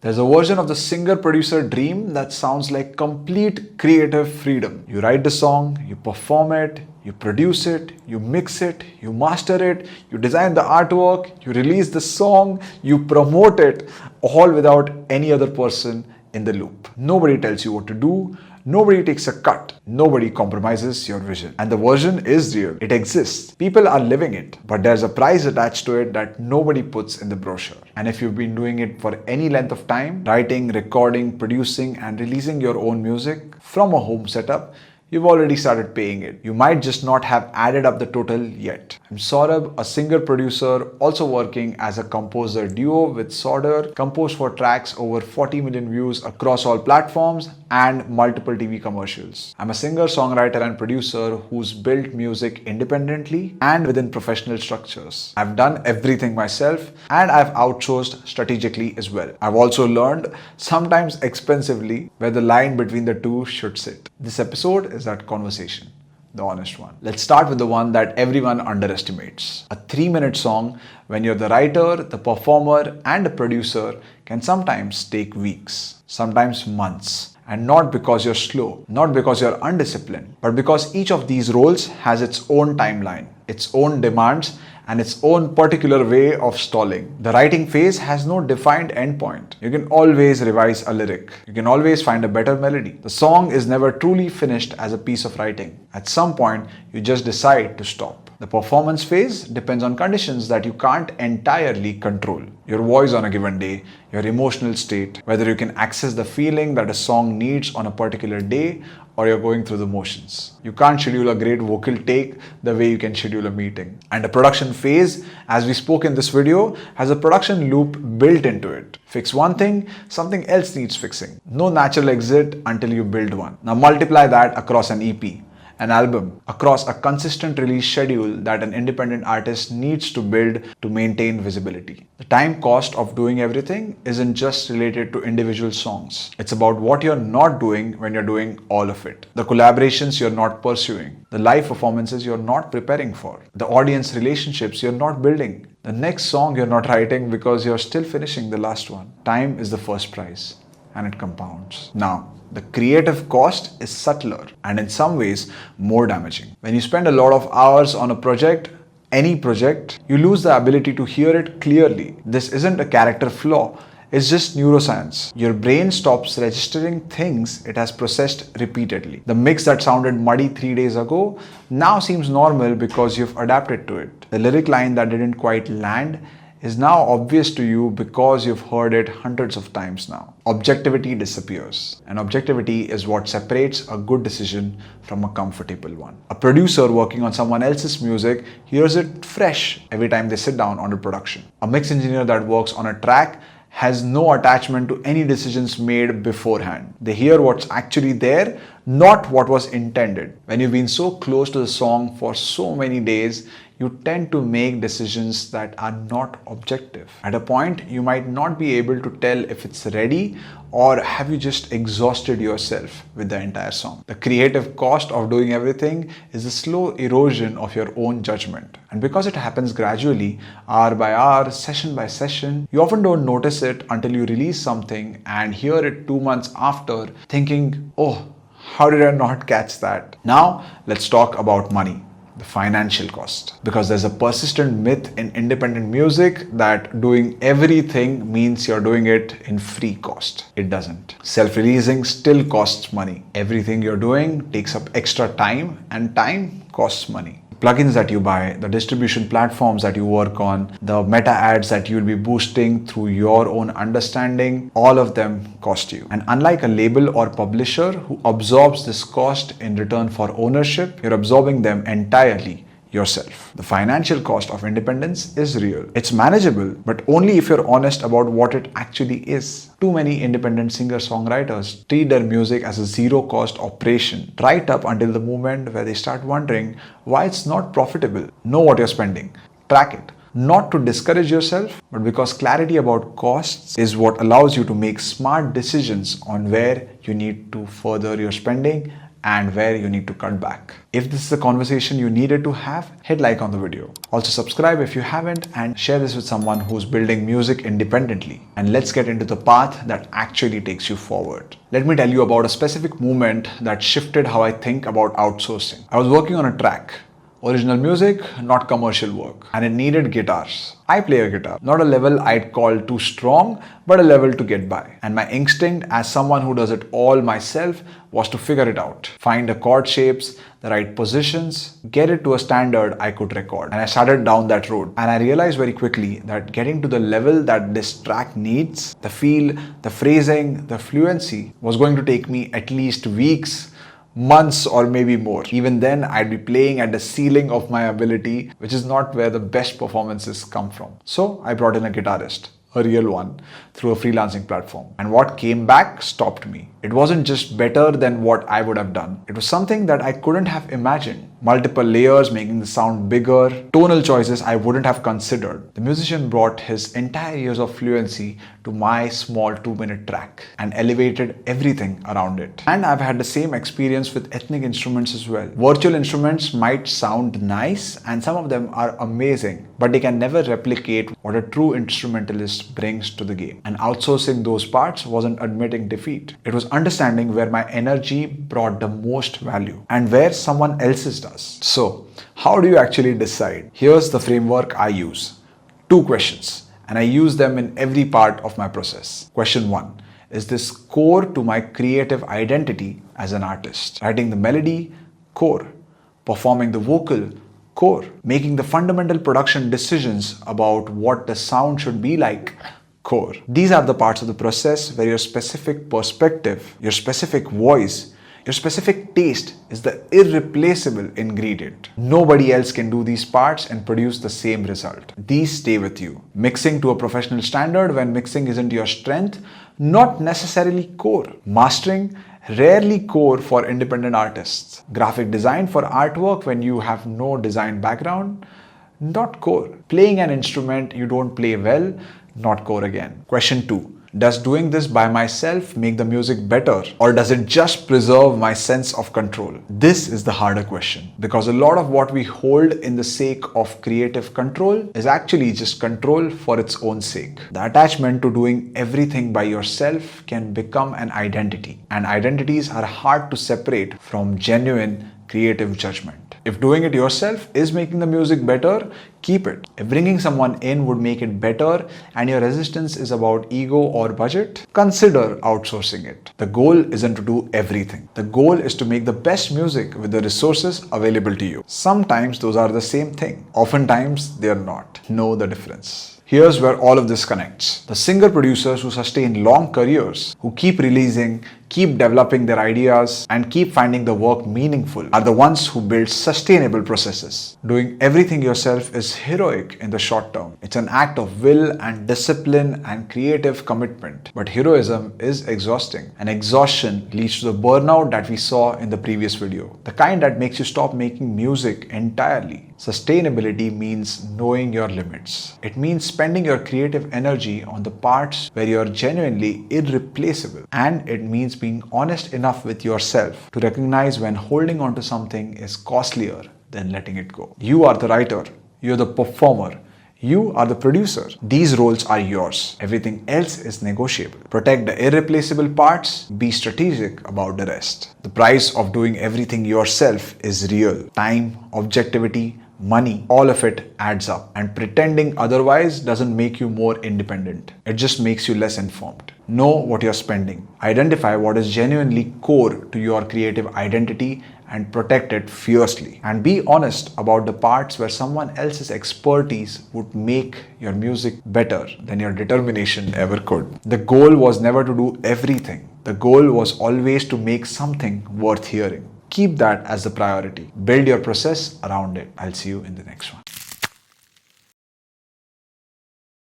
There's a version of the singer-producer dream that sounds like complete creative freedom. You write the song, you perform it, you produce it, you mix it, you master it, you design the artwork, you release the song, you promote it, all without any other person in the loop. Nobody tells you what to do. Nobody takes a cut. Nobody compromises your vision. And the version is real. It exists. People are living it. But there's a price attached to it that nobody puts in the brochure. And if you've been doing it for any length of time, writing, recording, producing, and releasing your own music from a home setup, you've already started paying it. You might just not have added up the total yet. I'm Saurabh, a singer-producer, also working as a composer duo with Sauder, composed for tracks over 40 million views across all platforms and multiple TV commercials. I'm a singer, songwriter, and producer who's built music independently and within professional structures. I've done everything myself and I've outsourced strategically as well. I've also learned, sometimes expensively, where the line between the two should sit. This episode is that conversation, the honest one. Let's start with the one that everyone underestimates. A 3-minute song, when you're the writer, the performer, and the producer, can sometimes take weeks, sometimes months. And not because you're slow, not because you're undisciplined, but because each of these roles has its own timeline, its own demands, and its own particular way of stalling. The writing phase has no defined endpoint. You can always revise a lyric. You can always find a better melody. The song is never truly finished as a piece of writing. At some point, you just decide to stop. The performance phase depends on conditions that you can't entirely control. Your voice on a given day, your emotional state, whether you can access the feeling that a song needs on a particular day, or you're going through the motions. You can't schedule a great vocal take the way you can schedule a meeting. And the production phase, as we spoke in this video, has a production loop built into it. Fix one thing, something else needs fixing. No natural exit until you build one. Now multiply that across an EP, an album, across a consistent release schedule that an independent artist needs to build to maintain visibility. The time cost of doing everything isn't just related to individual songs. It's about what you're not doing when you're doing all of it. The collaborations you're not pursuing, the live performances you're not preparing for, the audience relationships you're not building, the next song you're not writing because you're still finishing the last one. Time is the first price, and it compounds. Now, the creative cost is subtler and in some ways more damaging. When you spend a lot of hours on a project, any project, you lose the ability to hear it clearly. This isn't a character flaw, it's just neuroscience. Your brain stops registering things it has processed repeatedly. The mix that sounded muddy 3 days ago now seems normal because you've adapted to it. The lyric line that didn't quite land is now obvious to you because you've heard it hundreds of times now. Objectivity disappears, and objectivity is what separates a good decision from a comfortable one. A producer working on someone else's music hears it fresh every time they sit down on the production. A mix engineer that works on a track has no attachment to any decisions made beforehand. They hear what's actually there, not what was intended. When you've been so close to the song for so many days, you tend to make decisions that are not objective. At a point, you might not be able to tell if it's ready, or have you just exhausted yourself with the entire song. The creative cost of doing everything is the slow erosion of your own judgment. And because it happens gradually, hour by hour, session by session, you often don't notice it until you release something and hear it 2 months after, thinking, oh, how did I not catch that? Now, let's talk about money. The financial cost. Because there's a persistent myth in independent music that doing everything means you're doing it in free cost. It doesn't. Self-releasing still costs money. Everything you're doing takes up extra time, and time costs money. Plugins that you buy, the distribution platforms that you work on, the meta ads that you'll be boosting through your own understanding, all of them cost you. And unlike a label or publisher who absorbs this cost in return for ownership, you're absorbing them entirely yourself. The financial cost of independence is real. It's manageable, but only if you're honest about what it actually is. Too many independent singer-songwriters treat their music as a zero-cost operation, right up until the moment where they start wondering why it's not profitable. Know what you're spending. Track it. Not to discourage yourself, but because clarity about costs is what allows you to make smart decisions on where you need to further your spending and where you need to cut back. If this is a conversation you needed to have, hit like on the video. Also subscribe if you haven't and share this with someone who's building music independently. And let's get into the path that actually takes you forward. Let me tell you about a specific moment that shifted how I think about outsourcing. I was working on a track. Original music, not commercial work, and it needed guitars. I play a guitar, not a level I'd call too strong, but a level to get by. And my instinct as someone who does it all myself was to figure it out. Find the chord shapes, the right positions, get it to a standard I could record. And I started down that road. And I realized very quickly that getting to the level that this track needs, the feel, the phrasing, the fluency, was going to take me at least weeks, months, or maybe more. Even then, I'd be playing at the ceiling of my ability, which is not where the best performances come from. So I brought in a guitarist, a real one, through a freelancing platform. And what came back stopped me. It wasn't just better than what I would have done. It was something that I couldn't have imagined. Multiple layers making the sound bigger, tonal choices I wouldn't have considered. The musician brought his entire years of fluency to my small 2-minute track and elevated everything around it. And I've had the same experience with ethnic instruments as well. Virtual instruments might sound nice and some of them are amazing, but they can never replicate what a true instrumentalist brings to the game. And outsourcing those parts wasn't admitting defeat. It was understanding where my energy brought the most value and where someone else's does. So, how do you actually decide? Here's the framework I use. 2 questions, and I use them in every part of my process. Question 1. Is this core to my creative identity as an artist? Writing the melody? Core. Performing the vocal? Core. Making the fundamental production decisions about what the sound should be like? Core. These are the parts of the process where your specific perspective, your specific voice, your specific taste is the irreplaceable ingredient. Nobody else can do these parts and produce the same result. These stay with you. Mixing to a professional standard when mixing isn't your strength, not necessarily core. Mastering, rarely core for independent artists. Graphic design for artwork when you have no design background, not core. Playing an instrument you don't play well, not core again. Question 2. Does doing this by myself make the music better, or does it just preserve my sense of control? This is the harder question, because a lot of what we hold in the sake of creative control is actually just control for its own sake. The attachment to doing everything by yourself can become an identity, and identities are hard to separate from genuine creative judgment. If doing it yourself is making the music better, keep it. If bringing someone in would make it better and your resistance is about ego or budget, consider outsourcing it. The goal isn't to do everything. The goal is to make the best music with the resources available to you. Sometimes those are the same thing. Oftentimes they are not. Know the difference. Here's where all of this connects. The singer-producers who sustain long careers, who keep releasing, keep developing their ideas, and keep finding the work meaningful are the ones who build sustainable processes. Doing everything yourself is heroic in the short term. It's an act of will and discipline and creative commitment. But heroism is exhausting, and exhaustion leads to the burnout that we saw in the previous video. The kind that makes you stop making music entirely. Sustainability means knowing your limits. It means spending your creative energy on the parts where you're genuinely irreplaceable. And it means being honest enough with yourself to recognize when holding on to something is costlier than letting it go. You are the writer. You're the performer. You are the producer. These roles are yours. Everything else is negotiable. Protect the irreplaceable parts. Be strategic about the rest. The price of doing everything yourself is real. Time, objectivity, money, all of it adds up. And pretending otherwise doesn't make you more independent. It just makes you less informed. Know what you're spending. Identify what is genuinely core to your creative identity and protect it fiercely. And be honest about the parts where someone else's expertise would make your music better than your determination ever could. The goal was never to do everything. The goal was always to make something worth hearing. Keep that as the priority. Build your process around it. I'll see you in the next one.